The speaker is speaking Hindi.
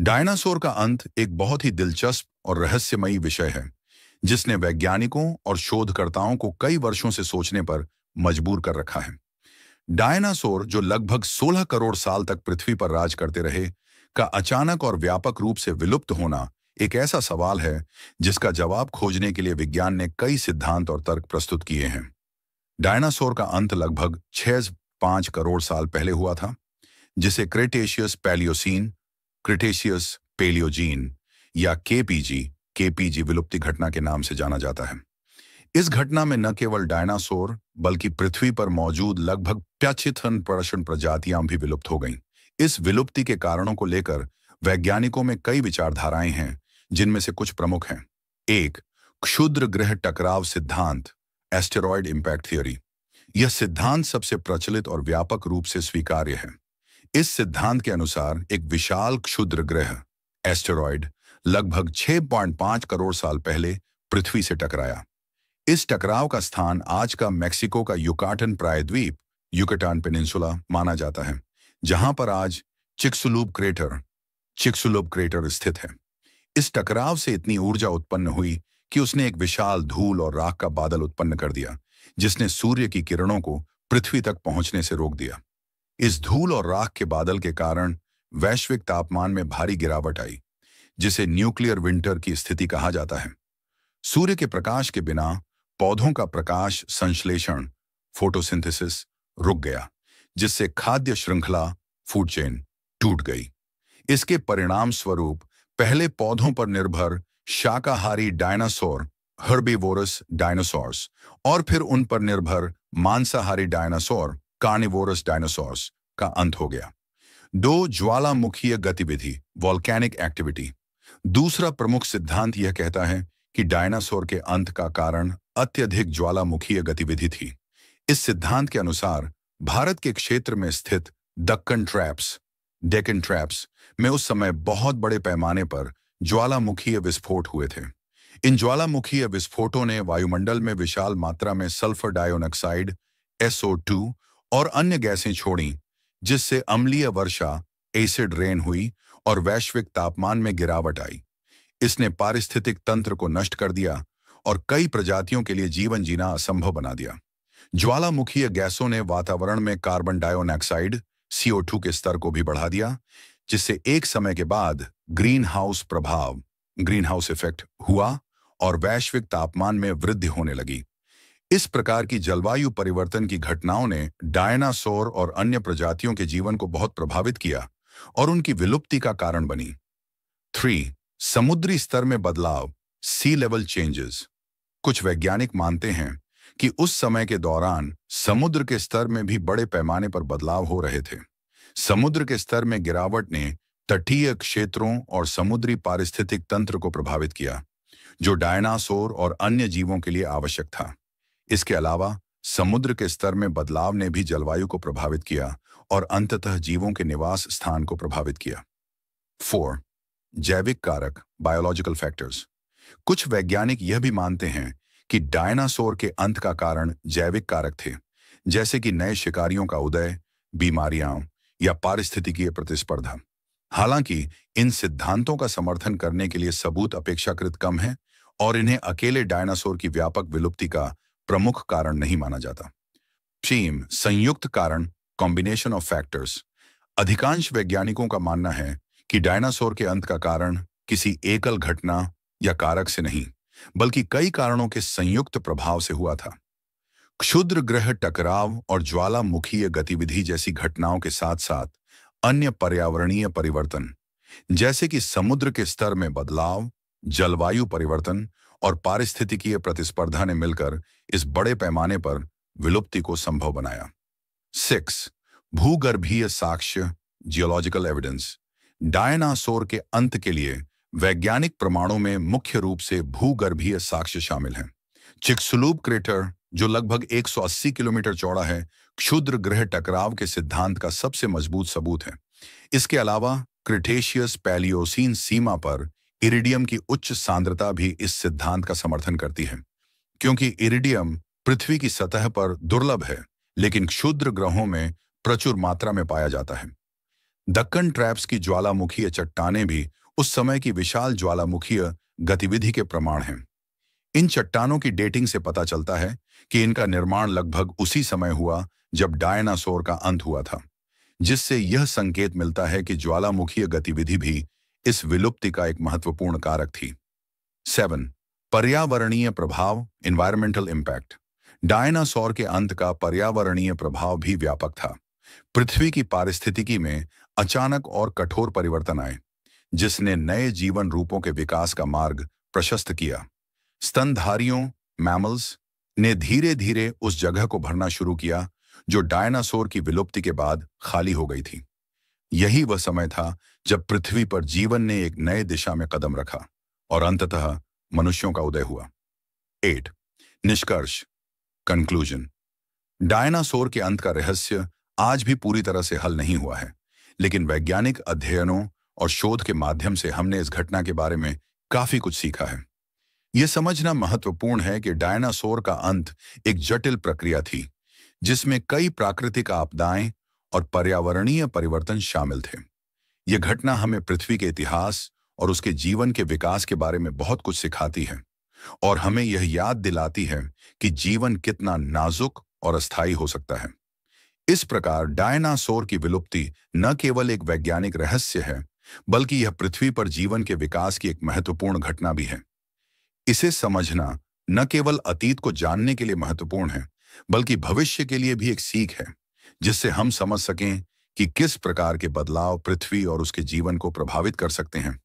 डायनासोर का अंत एक बहुत ही दिलचस्प और रहस्यमयी विषय है जिसने वैज्ञानिकों और शोधकर्ताओं को कई वर्षों से सोचने पर मजबूर कर रखा है। डायनासोर जो लगभग 16 करोड़ साल तक पृथ्वी पर राज करते रहे का अचानक और व्यापक रूप से विलुप्त होना एक ऐसा सवाल है जिसका जवाब खोजने के लिए विज्ञान ने कई सिद्धांत और तर्क प्रस्तुत किए हैं। डायनासोर का अंत लगभग 6-5 करोड़ साल पहले हुआ था, जिसे क्रेटेशियस पैलियोसीन, क्रिटेशियस पेलियोजीन या केपीजी विलुप्ति घटना के नाम से जाना जाता है। इस घटना में न केवल डायनासोर बल्कि पृथ्वी पर मौजूद लगभग 55% प्रजातियां भी विलुप्त हो गईं। इस विलुप्ति के कारणों को लेकर वैज्ञानिकों में कई विचारधाराएं हैं, जिनमें से कुछ प्रमुख हैं। 1. क्षुद्र ग्रह टकराव सिद्धांत, एस्टेरॉयड इम्पैक्ट थ्योरी। यह सिद्धांत सबसे प्रचलित और व्यापक रूप से स्वीकार्य है। इस सिद्धांत के अनुसार एक विशाल क्षुद्र ग्रह एस्टेरॉयड लगभग 6.5 करोड़ साल पहले पृथ्वी से टकराया। इस टकराव का स्थान आज का मेक्सिको का युकाटन प्रायद्वीप युकाटान पेनिनसुला माना जाता है, जहां पर आज चिक्सुलूप क्रेटर स्थित है। इस टकराव से इतनी ऊर्जा उत्पन्न हुई कि उसने एक विशाल धूल और राख का बादल उत्पन्न कर दिया, जिसने सूर्य की किरणों को पृथ्वी तक पहुंचने से रोक दिया। इस धूल और राख के बादल के कारण वैश्विक तापमान में भारी गिरावट आई, जिसे न्यूक्लियर विंटर की स्थिति कहा जाता है। सूर्य के प्रकाश के बिना पौधों का प्रकाश संश्लेषण फोटोसिंथेसिस रुक गया, जिससे खाद्य श्रृंखला फूड चेन टूट गई। इसके परिणाम स्वरूप पहले पौधों पर निर्भर शाकाहारी डायनासोर हर्बीवोरस डायनासोर्स और फिर उन पर निर्भर मांसाहारी डायनासोर कार्निवोरस डायनासोर्स का अंत हो गया। 2. ज्वालामुखीय गतिविधि वॉल्केनिक एक्टिविटी। दूसरा प्रमुख सिद्धांत यह कहता है कि डायनासोर के अंत का कारण अत्यधिक ज्वालामुखीय गतिविधि थी। इस सिद्धांत के अनुसार भारत के क्षेत्र में स्थित डेक्कन ट्रैप्स में उस समय बहुत बड़े पैमाने पर ज्वालामुखीय विस्फोट हुए थे। इन ज्वालामुखीय विस्फोटों ने वायुमंडल में विशाल मात्रा में सल्फर डाइऑक्साइड SO2 और अन्य गैसें छोड़ीं, जिससे अम्लीय वर्षा एसिड रेन हुई और वैश्विक तापमान में गिरावट आई। इसने पारिस्थितिक तंत्र को नष्ट कर दिया और कई प्रजातियों के लिए जीवन जीना असंभव बना दिया। ज्वालामुखीय गैसों ने वातावरण में कार्बन डाइऑक्साइड CO2 के स्तर को भी बढ़ा दिया, जिससे एक समय के बाद ग्रीन हाउस इफेक्ट हुआ और वैश्विक तापमान में वृद्धि होने लगी। इस प्रकार की जलवायु परिवर्तन की घटनाओं ने डायनासोर और अन्य प्रजातियों के जीवन को बहुत प्रभावित किया और उनकी विलुप्ति का कारण बनी। 3. समुद्री स्तर में बदलाव सी लेवल चेंजेस। कुछ वैज्ञानिक मानते हैं कि उस समय के दौरान समुद्र के स्तर में भी बड़े पैमाने पर बदलाव हो रहे थे। समुद्र के स्तर में गिरावट ने तटीय क्षेत्रों और समुद्री पारिस्थितिक तंत्र को प्रभावित किया, जो डायनासोर और अन्य जीवों के लिए आवश्यक था। इसके अलावा समुद्र के स्तर में बदलाव ने भी जलवायु को प्रभावित किया और अंततः जीवों के निवास स्थान को प्रभावित किया। 4. जैविक कारक बायोलॉजिकल फैक्टर्स। कुछ वैज्ञानिक यह भी मानते हैं कि डायनासोर के अंत का कारण जैविक कारक थे, जैसे कि नए शिकारियों का उदय, बीमारियां या पारिस्थितिकीय प्रतिस्पर्धा। हालांकि इन सिद्धांतों का समर्थन करने के लिए सबूत अपेक्षाकृत कम है और इन्हें अकेले डायनासोर की व्यापक विलुप्ति का प्रमुख कारण नहीं माना जाता। 3. संयुक्त कारण कॉम्बिनेशन ऑफ फैक्टर्स। अधिकांश वैज्ञानिकों का मानना है कि डायनासोर के अंत का कारण किसी एकल घटना या कारक से नहीं, बल्कि कई कारणों के संयुक्त प्रभाव से हुआ था। क्षुद्र ग्रह टकराव और ज्वालामुखीय गतिविधि जैसी घटनाओं के साथ साथ अन्य पर्यावरणीय परिवर्तन, जैसे कि समुद्र के स्तर में बदलाव, जलवायु परिवर्तन और पारिस्थितिकीय प्रतिस्पर्धा ने मिलकर इस बड़े पैमाने पर विलुप्ति को संभव बनाया। 6. भूगर्भीय साक्ष्य जियोलॉजिकल एविडेंस। डायनासोर के अंत के लिए वैज्ञानिक प्रमाणों में मुख्य रूप से भूगर्भीय साक्ष्य शामिल हैं। चिक्सुलूप क्रेटर, जो लगभग 180 किलोमीटर चौड़ा है, क्षुद्र ग्रह टकराव के सिद्धांत का सबसे मजबूत सबूत है। इसके अलावा क्रिटेशियस पैलियोसीन सीमा पर इरिडियम की उच्च सांद्रता भी इस सिद्धांत का समर्थन करती है। क्योंकि इरिडियम पृथ्वी की सतह पर दुर्लभ है, लेकिन क्षुद्र ग्रहों में प्रचुर मात्रा में पाया जाता है। दक्कन ट्रैप्स की ज्वालामुखीय चट्टानें भी उस समय की विशाल ज्वालामुखीय गतिविधि के प्रमाण हैं। इन चट्टानों की डेटिंग से पता चलता है कि इनका निर्माण लगभग उसी समय हुआ जब डायनासोर का अंत हुआ था, जिससे यह संकेत मिलता है कि ज्वालामुखीय गतिविधि भी इस विलुप्ति का एक महत्वपूर्ण कारक थी। 7. पर्यावरणीय प्रभाव, इन्वायरमेंटल इम्पैक्ट। डायनासोर के अंत का पर्यावरणीय प्रभाव भी व्यापक था। पृथ्वी की पारिस्थितिकी में अचानक और कठोर परिवर्तन आए, जिसने नए जीवन रूपों के विकास का मार्ग प्रशस्त किया। स्तनधारियों, मैमल्स, ने धीरे धीरे उस जगह को भरना शुरू किया जो डायनासोर की विलुप्ति के बाद खाली हो गई थी। यही वह समय था जब पृथ्वी पर जीवन ने एक नए दिशा में कदम रखा और अंततः मनुष्यों का उदय हुआ। 8. निष्कर्ष, कंक्लूजन। डायनासोर के अंत का रहस्य आज भी पूरी तरह से हल नहीं हुआ है, लेकिन वैज्ञानिक अध्ययनों और शोध के माध्यम से हमने इस घटना के बारे में काफी कुछ सीखा है। यह समझना महत्वपूर्ण है कि डायनासोर का अंत एक जटिल प्रक्रिया थी, जिसमें कई प्राकृतिक आपदाएं और पर्यावरणीय परिवर्तन शामिल थे। यह घटना हमें पृथ्वी के इतिहास और उसके जीवन के विकास के बारे में बहुत कुछ सिखाती है और हमें यह याद दिलाती है कि जीवन कितना नाजुक और अस्थायी हो सकता है। इस प्रकार डायनासोर की विलुप्ति न केवल एक वैज्ञानिक रहस्य है, बल्कि यह पृथ्वी पर जीवन के विकास की एक महत्वपूर्ण घटना भी है। इसे समझना न केवल अतीत को जानने के लिए महत्वपूर्ण है, बल्कि भविष्य के लिए भी एक सीख है, जिससे हम समझ सकें कि किस प्रकार के बदलाव पृथ्वी और उसके जीवन को प्रभावित कर सकते हैं।